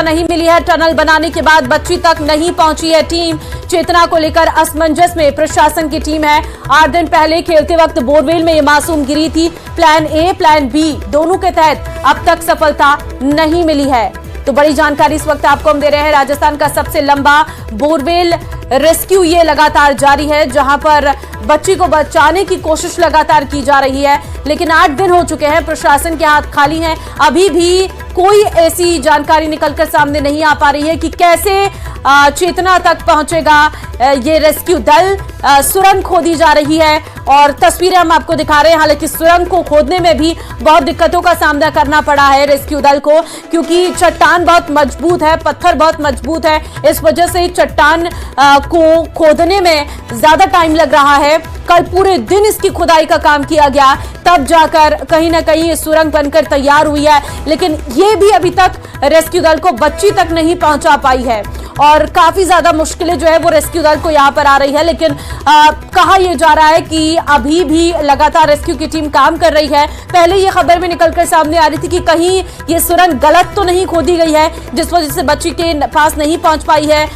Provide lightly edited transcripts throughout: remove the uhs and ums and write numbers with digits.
चेतना नहीं मिली है। टनल बनाने के बाद बच्ची तक नहीं पहुंची है टीम। चेतना को लेकर असमंजस में प्रशासन की टीम है। 8 दिन पहले खेलते वक्त बोरवेल में ये मासूम गिरी थी। प्लान ए प्लान बी दोनों के तहत अब तक सफलता नहीं मिली है। तो बड़ी जानकारी इस वक्त आपको हम दे रहे हैं। राजस्थान का सबसे लंबा बोरवेल रेस्क्यू ये लगातार जारी है, जहां पर बच्ची को बचाने की कोशिश लगातार की जा रही है, लेकिन 8 दिन हो चुके हैं, प्रशासन के हाथ खाली हैं। अभी भी कोई ऐसी जानकारी निकलकर सामने नहीं आ पा रही है कि कैसे चेतना तक पहुंचेगा ये रेस्क्यू दल। सुरंग खोदी जा रही है और तस्वीरें हम आपको दिखा रहे हैं। हालांकि सुरंग को खोदने में भी बहुत दिक्कतों का सामना करना पड़ा है रेस्क्यू दल को, क्योंकि चट्टान बहुत मजबूत है, पत्थर बहुत मजबूत है। इस वजह से चट्टान को खोदने में ज्यादा टाइम लग रहा है। कल पूरे दिन इसकी खुदाई का काम किया गया, तब जाकर कहीं ना कहीं ये सुरंग बनकर तैयार हुई है, लेकिन ये भी अभी तक रेस्क्यू दल को बच्ची तक नहीं पहुंचा पाई है और काफी ज्यादा मुश्किलें जो है वो रेस्क्यू दल को यहां पर आ रही है। लेकिन कहा यह जा रहा है कि अभी भी लगातार रेस्क्यू की टीम काम कर रही है। पहले ये खबर में निकलकर सामने आ रही थी कि कहीं ये सुरंग गलत तो नहीं खोदी गई है, जिस वजह से बच्ची के पास नहीं पहुंच पाई है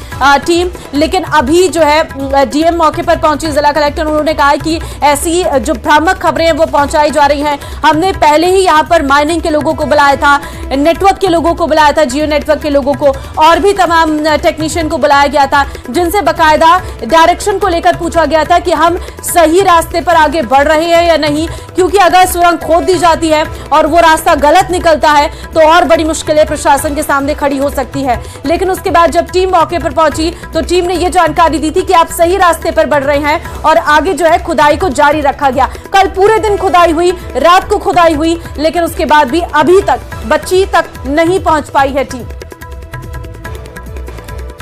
टीम। लेकिन अभी जो है डीएम मौके पर पहुंची, जिला कलेक्टर, उन्होंने कहा कि ऐसी जो भ्रामक खबरें हैं वो पहुंचाई जा रही हैं। हमने पहले ही यहां पर माइनिंग के लोगों को बुलाया था, नेटवर्क के लोगों को बुलाया था, जियो नेटवर्क के लोगों को, और भी तमाम टेक्नीशियन को बुलाया गया था, जिनसे बकायदा डायरेक्शन को लेकर पूछा गया था कि हम सही रास्ते पर आगे बढ़ रहे हैं या नहीं, क्योंकि अगर सुरंग खोद दी जाती है और वो रास्ता गलत निकलता है तो और बड़ी मुश्किलें प्रशासन के सामने खड़ी हो सकती है। लेकिन उसके बाद जब टीम मौके पर पहुंची तो टीम ने ये जानकारी दी थी कि आप सही रास्ते पर बढ़ रहे हैं और आगे जो है खुदाई को जारी रखा गया। कल पूरे दिन खुदाई हुई, रात को खुदाई हुई, लेकिन उसके बाद भी अभी तक बच्ची तक नहीं पहुंच पाई है टीम।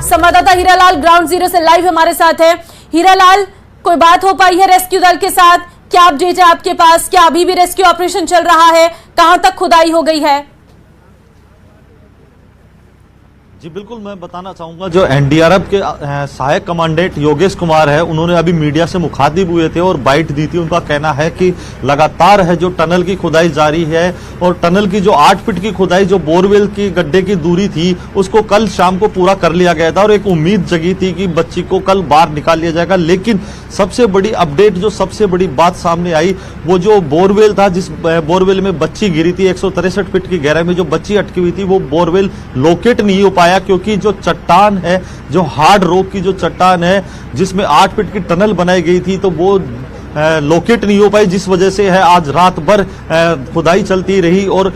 संवाददाता हीरालाल ग्राउंड जीरो से लाइव हमारे साथ है। हीरालाल, कोई बात हो पाई है रेस्क्यू दल के साथ? क्या अपडेट है आपके पास? क्या अभी भी रेस्क्यू ऑपरेशन चल रहा है? कहां तक खुदाई हो गई है? जी बिल्कुल, मैं बताना चाहूंगा जो एनडीआरएफ के सहायक कमांडेंट योगेश कुमार है, उन्होंने अभी मीडिया से मुखातिब हुए थे और बाइट दी थी। उनका कहना है कि लगातार है जो टनल की खुदाई जारी है और टनल की जो 8 फीट की खुदाई जो बोरवेल की गड्ढे की दूरी थी उसको कल शाम को पूरा कर लिया गया था और एक उम्मीद जगी थी कि बच्ची को कल बाहर निकाल लिया जाएगा। लेकिन सबसे बड़ी अपडेट, जो सबसे बड़ी बात सामने आई, वो जो बोरवेल था, जिस बोरवेल में बच्ची गिरी थी, 163 फीट की गहराई में जो बच्ची अटकी हुई थी, वो बोरवेल लोकेट नहीं हो पाया, क्योंकि जो चट्टान है, जो हार्ड रॉक की जो चट्टान है जिसमें 8 फीट की टनल बनाई गई थी, तो वो लोकेट नहीं हो पाई, जिस वजह से है आज रात भर खुदाई चलती रही और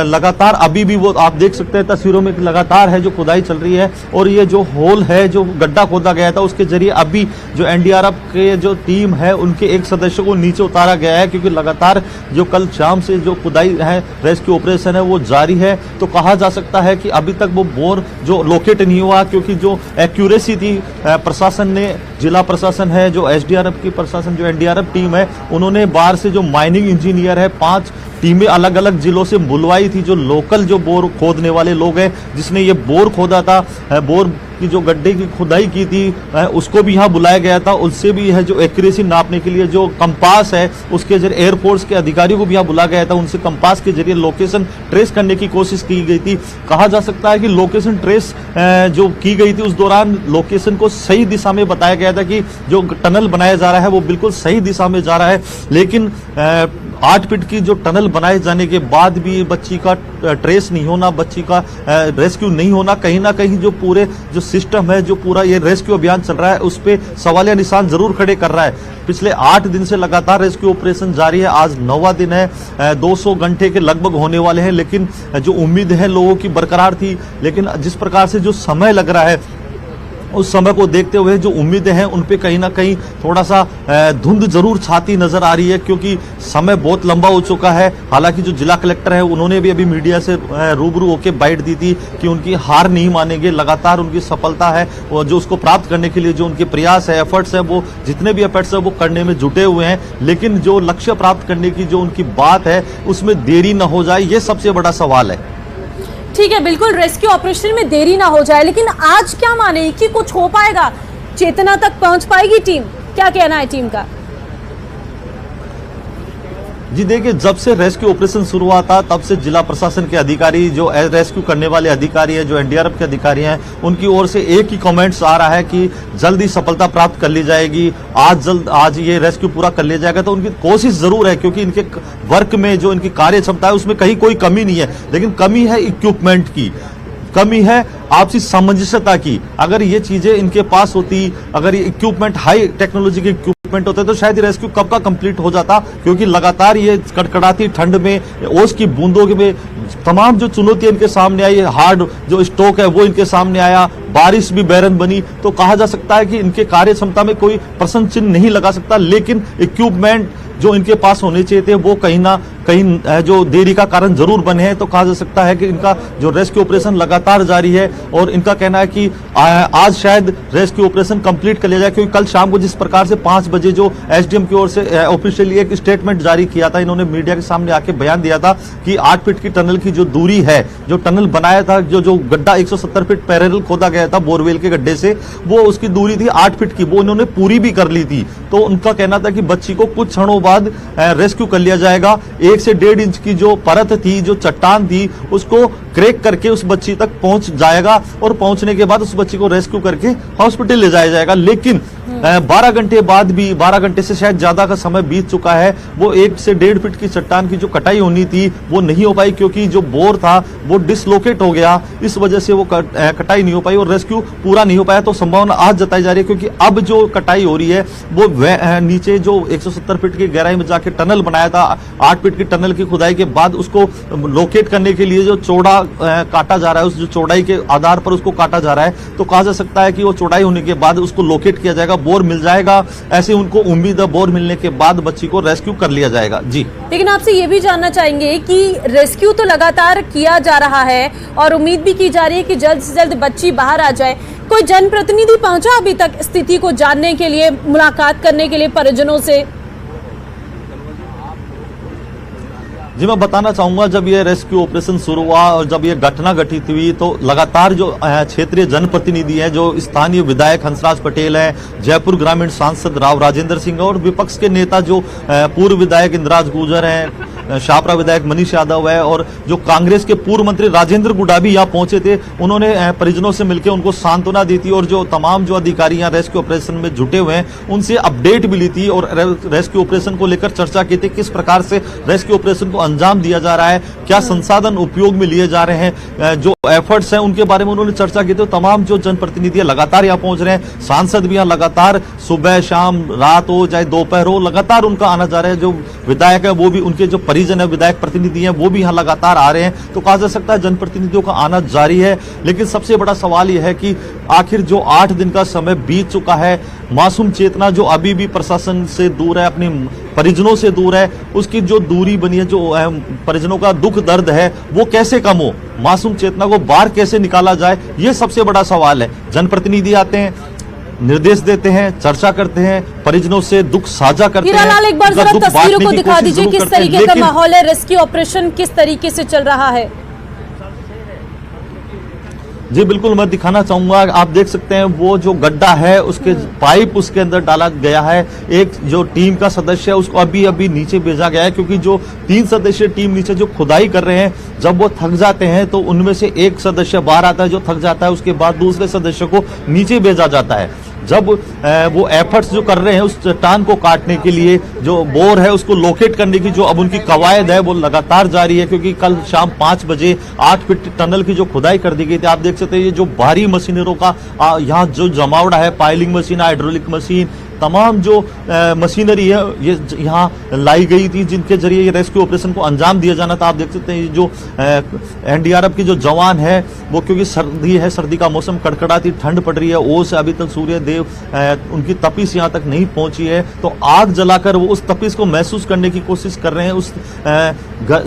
लगातार अभी भी वो आप देख सकते हैं तस्वीरों में लगातार है जो खुदाई चल रही है। और ये जो होल है, जो गड्ढा खोदा गया था, उसके जरिए अभी जो एनडीआरएफ के जो टीम है उनके एक सदस्य को नीचे उतारा गया है, क्योंकि लगातार जो कल शाम से जो खुदाई है, रेस्क्यू ऑपरेशन है, वो जारी है। तो कहा जा सकता है कि अभी तक वो बोर जो लोकेट नहीं हुआ, क्योंकि जो एक्यूरेसी थी प्रशासन ने, जिला प्रशासन है, जो एसडीआरएफ की प्रशासन, जो एनडीआरएफ टीम है, उन्होंने बाहर से जो माइनिंग इंजीनियर है 5 टीमें अलग अलग जिलों से बुलवाई थी, जो लोकल जो बोर खोदने वाले लोग हैं, जिसने ये बोर खोदा था, बोर की जो गड्ढे की खुदाई की थी, उसको भी यहाँ बुलाया गया था। उससे भी है जो एक्यूरेसी नापने के लिए जो कंपास है, उसके जरिए एयरफोर्स के अधिकारियों को भी यहाँ बुलाया गया था, उनसे कंपास के जरिए लोकेशन ट्रेस करने की कोशिश की गई थी। कहा जा सकता है कि लोकेशन ट्रेस जो की गई थी, उस दौरान लोकेशन को सही दिशा में बताया गया था कि जो टनल बनाया जा रहा है वो बिल्कुल सही दिशा में जा रहा है। लेकिन 8 फीट की जो टनल बनाए जाने के बाद भी बच्ची का ट्रेस नहीं होना, बच्ची का रेस्क्यू नहीं होना, कहीं ना कहीं जो पूरे जो सिस्टम है, जो पूरा ये रेस्क्यू अभियान चल रहा है, उस पे सवालिया निशान जरूर खड़े कर रहा है। पिछले 8 दिन से लगातार रेस्क्यू ऑपरेशन जारी है, आज 9वां दिन है, 200 घंटे के लगभग होने वाले हैं। लेकिन जो उम्मीद है लोगों की बरकरार थी, लेकिन जिस प्रकार से जो समय लग रहा है, उस समय को देखते हुए जो उम्मीदें हैं उन पे कहीं ना कहीं थोड़ा सा धुंध जरूर छाती नजर आ रही है, क्योंकि समय बहुत लंबा हो चुका है। हालांकि जो जिला कलेक्टर है उन्होंने भी अभी मीडिया से रूबरू होकर बाइट दी थी कि उनकी हार नहीं मानेंगे, लगातार उनकी सफलता है और जो उसको प्राप्त करने के लिए जो उनके प्रयास है, एफर्ट्स है, वो जितने भी एफर्ट्स है वो करने में जुटे हुए हैं। लेकिन जो लक्ष्य प्राप्त करने की जो उनकी बात है उसमें देरी न हो जाए, ये सबसे बड़ा सवाल है। ठीक है, बिल्कुल रेस्क्यू ऑपरेशन में देरी ना हो जाए, लेकिन आज क्या माने कि कुछ हो पाएगा? चेतना तक पहुंच पाएगी टीम? क्या कहना है टीम का? जी देखिए, जब से रेस्क्यू ऑपरेशन शुरू हुआ था तब से जिला प्रशासन के अधिकारी, जो रेस्क्यू करने वाले अधिकारी हैं, जो एनडीआरएफ के अधिकारी हैं, उनकी ओर से एक ही कमेंट्स आ रहा है कि जल्दी सफलता प्राप्त कर ली जाएगी, आज ये रेस्क्यू पूरा कर लिया जाएगा। तो उनकी कोशिश जरूर है, क्योंकि इनके वर्क में जो इनकी कार्य क्षमता है उसमें कहीं कोई कमी नहीं है, लेकिन कमी है इक्विपमेंट की, कमी है आपसी सामंजस्यता की। अगर ये चीजें इनके पास होती, अगर ये इक्विपमेंट हाई टेक्नोलॉजी के इक्विपमेंट होते तो शायद रेस्क्यू कब का कंप्लीट हो जाता, क्योंकि लगातार ये कड़कड़ाती ठंड में, ओस की बूंदों में तमाम जो चुनौतियां इनके सामने आई, हार्ड जो स्टॉक है वो इनके सामने आया, बारिश भी बैरन बनी, तो कहा जा सकता है कि इनके कार्य क्षमता में कोई प्रश्न चिन्ह नहीं लगा सकता। लेकिन इक्विपमेंट जो इनके पास होने चाहिए थे वो कहीं ना कहीं जो देरी का कारण जरूर बने हैं। तो कहा जा सकता है कि इनका जो रेस्क्यू ऑपरेशन लगातार जारी है और इनका कहना है कि आज शायद रेस्क्यू ऑपरेशन कंप्लीट कर लिया जाए, क्योंकि कल शाम को जिस प्रकार से 5 बजे जो एसडीएम की ओर से ऑफिशियली एक स्टेटमेंट जारी किया था, इन्होंने मीडिया के सामने आके बयान दिया था कि 8 फीट की टनल की जो दूरी है, जो टनल बनाया था, जो गड्ढा 170 फीट पैरेलल खोदा गया था बोरवेल के गड्ढे से, वो उसकी दूरी थी 8 फीट की, वो इन्होंने पूरी भी कर ली थी। तो उनका कहना था कि बच्ची को कुछ क्षणों बाद रेस्क्यू कर लिया जाएगा। 1 से 1.5 इंच की जो परत थी, जो चट्टान थी, उसको क्रैक करके उस बच्ची तक पहुंच जाएगा और पहुंचने के बाद उस बच्ची को रेस्क्यू करके हॉस्पिटल ले जाया जाएगा। लेकिन 12 घंटे बाद भी, 12 घंटे से शायद ज्यादा का समय बीत चुका है, वो 1 से 1.5 फीट की चट्टान की जो कटाई होनी थी वो नहीं हो पाई, क्योंकि जो बोर था वो डिसलोकेट हो गया, इस वजह से वो कटाई नहीं हो पाई और रेस्क्यू पूरा नहीं हो पाया। तो संभावना आज जताई जा रही है, क्योंकि अब जो कटाई हो रही है वो नीचे जो 170 फीट की गहराई में जाके टनल बनाया था, 8 फीट की टनल की खुदाई के बाद उसको लोकेट करने के लिए जो चौड़ा काटा जा रहा है, उस जो चौड़ाई के आधार पर उसको काटा जा रहा है, तो कहा जा सकता है कि वो चौड़ाई होने के बाद उसको लोकेट किया जाएगा, बोर मिल जाएगा, ऐसे उनको उम्मीद है बोर मिलने के बाद बच्ची को रेस्क्यू कर लिया जाएगा। जी, लेकिन आपसे ये भी जानना चाहेंगे कि रेस्क्यू तो लगातार किया जा रहा है और उम्मीद भी की जा रही है कि जल्द से जल्द बच्ची बाहर आ जाए, कोई जनप्रतिनिधि पहुंचा अभी तक स्थिति को जानने के लिए, मुलाकात करने के लिए परिजनों से? जी, मैं बताना चाहूंगा, जब ये रेस्क्यू ऑपरेशन शुरू हुआ और जब ये घटना घटित हुई तो लगातार जो क्षेत्रीय जनप्रतिनिधि हैं, जो स्थानीय विधायक हंसराज पटेल हैं, जयपुर ग्रामीण सांसद राव राजेंद्र सिंह और विपक्ष के नेता जो पूर्व विधायक इंद्राज गुर्जर हैं, शाहपुरा विधायक मनीष यादव है और जो कांग्रेस के पूर्व मंत्री राजेंद्र गुडा भी यहाँ पहुंचे थे, उन्होंने परिजनों से मिलकर उनको सांत्वना दी थी और जो तमाम जो अधिकारी यहाँ रेस्क्यू ऑपरेशन में जुटे हुए हैं उनसे अपडेट भी ली थी और रेस्क्यू ऑपरेशन को लेकर चर्चा की थी, किस प्रकार से रेस्क्यू ऑपरेशन को अंजाम दिया जा रहा है, क्या संसाधन उपयोग में लिए जा रहे हैं, जो एफर्ट्स हैं उनके बारे में उन्होंने चर्चा की थी। तमाम जो जनप्रतिनिधि लगातार यहाँ पहुंच रहे हैं, सांसद भी यहाँ लगातार सुबह शाम रात हो चाहे दोपहर हो, लगातार उनका आना जा रहा है। जो विधायक है वो भी, उनके जो परिजन है विधायक प्रतिनिधि हैं वो भी यहाँ लगातार आ रहे हैं। तो कहा जा सकता है जनप्रतिनिधियों का आना जारी है। लेकिन सबसे बड़ा सवाल यह है कि आखिर जो 8 दिन का समय बीत चुका है, मासूम चेतना जो अभी भी प्रशासन से दूर है, अपने परिजनों से दूर है, उसकी जो दूरी बनी है, जो परिजनों का दुख दर्द है वो कैसे कम हो, मासूम चेतना को बाहर कैसे निकाला जाए, ये सबसे बड़ा सवाल है। जनप्रतिनिधि आते हैं, निर्देश देते हैं, चर्चा करते हैं, परिजनों से दुख साझा करते हैं। हीरालाल, एक बार जरा तस्वीरों को दिखा दीजिए, किस तरीके का माहौल है, रेस्क्यू ऑपरेशन किस तरीके से चल रहा है? जी बिल्कुल, मैं दिखाना चाहूंगा। आप देख सकते हैं वो जो गड्ढा है उसके पाइप उसके अंदर डाला गया है। एक जो टीम का सदस्य है उसको अभी अभी नीचे भेजा गया है, क्योंकि जो 3 सदस्यीय टीम नीचे जो खुदाई कर रहे हैं, जब वो थक जाते हैं तो उनमें से एक सदस्य बाहर आता है जो थक जाता है, उसके बाद दूसरे सदस्य को नीचे भेजा जाता है। जब वो एफर्ट्स जो कर रहे हैं उस चट्टान को काटने के लिए, जो बोर है उसको लोकेट करने की जो अब उनकी कवायद है वो लगातार जारी है, क्योंकि कल शाम 5 बजे 8 फीट टनल की जो खुदाई कर दी गई थी, आप देख सकते हैं ये जो भारी मशीनरों का यहाँ जो जमावड़ा है, पाइलिंग मशीन, हाइड्रोलिक मशीन, तमाम जो मशीनरी है ये यहाँ लाई गई थी, जिनके जरिए ये रेस्क्यू ऑपरेशन को अंजाम दिया जाना था। आप देख सकते हैं ये जो एनडीआरएफ की जो जवान है वो, क्योंकि सर्दी है, सर्दी का मौसम, कड़कड़ाती ठंड पड़ रही है, ओस अभी तक सूर्य देव उनकी तपिश यहाँ तक नहीं पहुंची है, तो आग जलाकर वो उस तपिश को महसूस करने की कोशिश कर रहे हैं, उस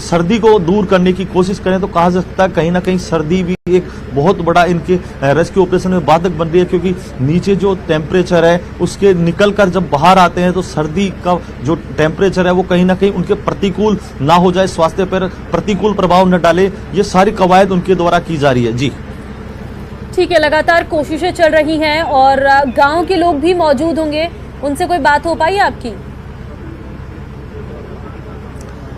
सर्दी को दूर करने की कोशिश करें। तो कहा जा सकता है कहीं ना कहीं सर्दी भी एक बहुत बड़ा इनके रेस्क्यू ऑपरेशन में बाधक बन रही है, क्योंकि नीचे जो टेम्परेचर है उसके निकलकर जब बाहर आते हैं तो सर्दी का जो टेम्परेचर है वो कहीं ना कहीं उनके प्रतिकूल ना हो जाए, स्वास्थ्य पर प्रतिकूल प्रभाव न डाले, ये सारी कवायद उनके द्वारा की जा रही है। जी ठीक है, लगातार कोशिशें चल रही हैं और गांव के लोग भी मौजूद होंगे, उनसे कोई बात हो पाई आपकी?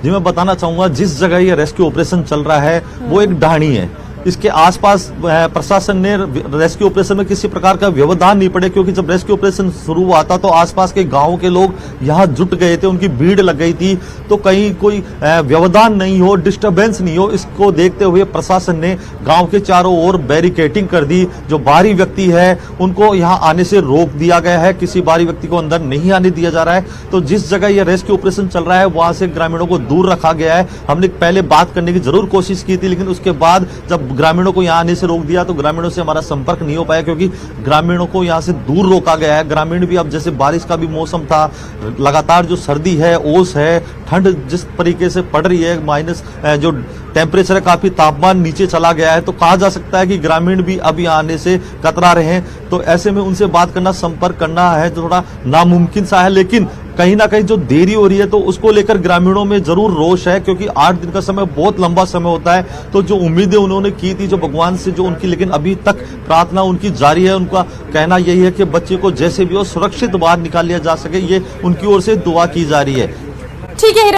जी मैं बताना चाहूंगा, जिस जगह ये रेस्क्यू ऑपरेशन चल रहा है वो एक ढाणी है। इसके आसपास प्रशासन ने रेस्क्यू ऑपरेशन में किसी प्रकार का व्यवधान नहीं पड़े, क्योंकि जब रेस्क्यू ऑपरेशन शुरू हुआ था तो आसपास के गांव के लोग यहां जुट गए थे, उनकी भीड़ लग गई थी, तो कहीं कोई व्यवधान नहीं हो, डिस्टरबेंस नहीं हो, इसको देखते हुए प्रशासन ने गांव के चारों ओर बैरिकेडिंग कर दी। जो बाहरी व्यक्ति है उनको यहां आने से रोक दिया गया है, किसी बाहरी व्यक्ति को अंदर नहीं आने दिया जा रहा है। तो जिस जगह यह रेस्क्यू ऑपरेशन चल रहा है वहां से ग्रामीणों को दूर रखा गया है। हमने पहले बात करने की जरूर कोशिश की थी, लेकिन उसके बाद जब ग्रामीणों को यहां आने से रोक दिया तो ग्रामीणों से हमारा संपर्क नहीं हो पाया, क्योंकि ग्रामीणों को यहां से दूर रोका गया है। ग्रामीण भी अब जैसे बारिश का भी मौसम था, लगातार जो सर्दी है, ओस है, ठंड जिस तरीके से पड़ रही है, माइनस जो टेम्परेचर है, काफी तापमान नीचे चला गया है, तो कहा जा सकता है कि ग्रामीण भी अब यहां आने से कतरा रहे हैं। तो ऐसे में उनसे बात करना, संपर्क करना है जो थोड़ा नामुमकिन सा है। लेकिन कहीं ना कहीं जो देरी हो रही है तो उसको लेकर ग्रामीणों में जरूर रोष है, क्योंकि 8 दिन का समय बहुत लंबा समय होता है। तो जो उम्मीदें उन्होंने की थी, जो भगवान से जो उनकी, लेकिन अभी तक प्रार्थना उनकी जारी है। उनका कहना यही है कि बच्चे को जैसे भी हो सुरक्षित बाहर निकाल लिया जा सके, ये उनकी ओर से दुआ की जा रही है। ठीक है।